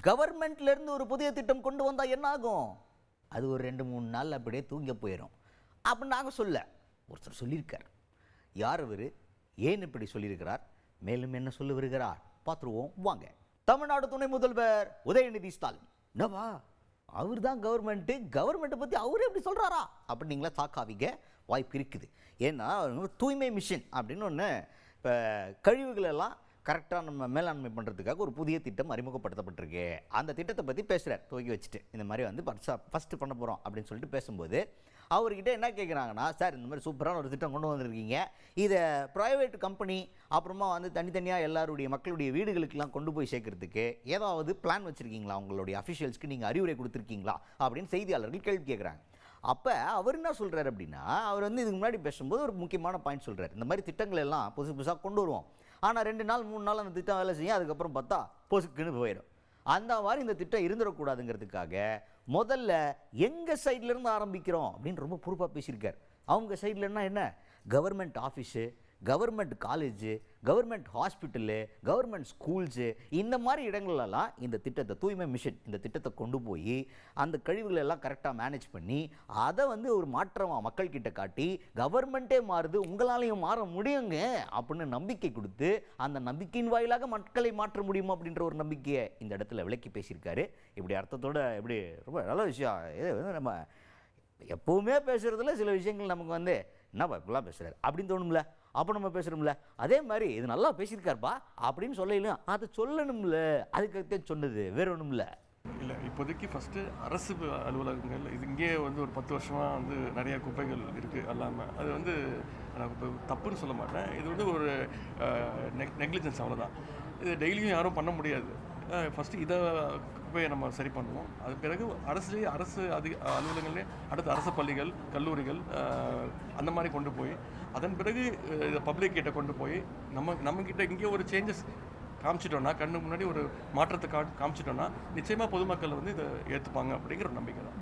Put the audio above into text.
கவர்மெண்ட்லேருந்து ஒரு புதிய திட்டம் கொண்டு வந்தால் என்ன ஆகும்? அது ஒரு 2-3 நாள் அப்படியே தூங்க போயிடும் அப்படின்னு நாங்கள் சொல்ல. ஒருத்தர் சொல்லியிருக்கார். யார் அவர்? ஏன் இப்படி சொல்லியிருக்கிறார்? மேலும் என்ன சொல்ல வருகிறார் பார்த்துருவோம் வாங்க. தமிழ்நாடு துணை முதல்வர் உதயநிதி ஸ்டாலின். என்னவா அவர் தான் கவர்மெண்ட்டை பற்றி அவர் எப்படி சொல்கிறாரா அப்படின்னு நீங்களா தாக்காவிங்க வாய்ப்பு இருக்குது. ஏன்னா தூய்மை மிஷன் அப்படின்னு ஒன்று இப்போ கழிவுகளெல்லாம் கரெக்டாக நம்ம மேலாண்மை பண்ணுறதுக்காக ஒரு புதிய திட்டம் அறிமுகப்படுத்தப்பட்டிருக்கு. அந்த திட்டத்தை பற்றி பேசுகிறார் துவக்கி வச்சுட்டு. இந்த மாதிரி வந்து ஃபஸ்ட்டு பண்ண போகிறோம் அப்படின்னு சொல்லிட்டு பேசும்போது அவர்கிட்ட என்ன கேட்குறாங்கன்னா, சார் இந்த மாதிரி சூப்பரான ஒரு திட்டம் கொண்டு வந்திருக்கீங்க, இதை ப்ரைவேட் கம்பெனி அப்புறமா வந்து தனித்தனியாக எல்லாருடைய மக்களுடைய வீடுகளுக்கெல்லாம் கொண்டு போய் சேர்க்கறதுக்கு ஏதாவது பிளான் வச்சுருக்கீங்களா? உங்களுடைய அஃபிஷியல்ஸ்க்கு நீங்கள் அறிவுரை கொடுத்துருக்கீங்களா அப்படின்னு செய்தியாளர்கள் கேள்வி கேட்குறாங்க. அப்போ அவர் என்ன சொல்கிறார் அப்படின்னா, அவர் வந்து இதுக்கு முன்னாடி பேசும்போது ஒரு முக்கியமான பாயிண்ட் சொல்கிறார். இந்த மாதிரி திட்டங்கள் எல்லாம் புதுசாக கொண்டு வருவோம், ஆனால் 2 நாள் 3 நாள் அந்த திட்டம் வேலை செய்யும், அதுக்கப்புறம் பார்த்தா பொசுக்குன்னு போயிடும். அந்த மாதிரி இந்த திட்டம் இருந்துடக்கூடாதுங்கிறதுக்காக முதல்ல எங்கள் சைட்லேருந்து ஆரம்பிக்கிறோம் அப்படின்னு ரொம்ப பொறுப்பாக பேசியிருக்கார். அவங்க சைட்லன்னா என்ன, government office, government college, government hospital, government schools, இந்த மாதிரி இடங்கள்லாம் இந்த திட்டத்தை தூய்மை மிஷன் இந்த திட்டத்தை கொண்டு போய் அந்த கழிவுகளெல்லாம் கரெக்டாக மேனேஜ் பண்ணி அதை வந்து ஒரு மாற்றமாக மக்கள்கிட்ட காட்டி கவர்மெண்ட்டே மாறுது, உங்களாலையும் மாற முடியுங்க அப்படின்னு நம்பிக்கை கொடுத்து அந்த நம்பிக்கையின் வாயிலாக மக்களை மாற்ற முடியும் அப்படின்ற ஒரு நம்பிக்கையை இந்த இடத்துல விளக்கி பேசியிருக்காரு. இப்படி அர்த்தத்தோட எப்படி ரொம்ப நல்ல விஷயம். இது வந்து நம்ம எப்போவுமே பேசுகிறதுல சில விஷயங்கள் நமக்கு வந்து என்னப்பா இப்படிலாம் பேசுகிறாரு அப்படின்னு தோணும்ல, அப்போ நம்ம பேசுகிறோம்ல, அதே மாதிரி இது நல்லா பேசியிருக்காருப்பா அப்படின்னு சொல்லலாம், அதை சொல்லணும்ல, அதுக்காகத்தான் சொன்னது, வேற ஒன்றும் இல்லை. இப்போதைக்கு ஃபஸ்ட்டு அரசு அலுவலகங்கள் இது இங்கே வந்து ஒரு 10 வருஷமாக வந்து நிறையா குப்பைகள் இருக்குது எல்லாமே. அது வந்து நான் இப்போ தப்புன்னு சொல்ல மாட்டேன், இது வந்து ஒரு நெக்லிஜென்ஸ், அவ்வளோதான். இது டெய்லியும் யாரும் பண்ண முடியாது. ஃபஸ்ட்டு இதை குப்பையை நம்ம சரி பண்ணுவோம். அது பிறகு அரசு அலுவலகங்களே அடுத்து அரசு பள்ளிகள், கல்லூரிகள் அந்த மாதிரி கொண்டு போய் அதன் பிறகு இதை பப்ளிக் கிட்ட கொண்டு போய் நம்மக்கிட்ட இங்கே ஒரு சேஞ்சஸ் காமிச்சிட்டோன்னா, கண்ணு முன்னாடி ஒரு மாற்றத்தை காமிச்சிட்டோன்னா நிச்சயமாக பொதுமக்கள் வந்து இதை ஏற்றுப்பாங்க அப்படிங்கிற ஒரு நம்பிக்கை தான்.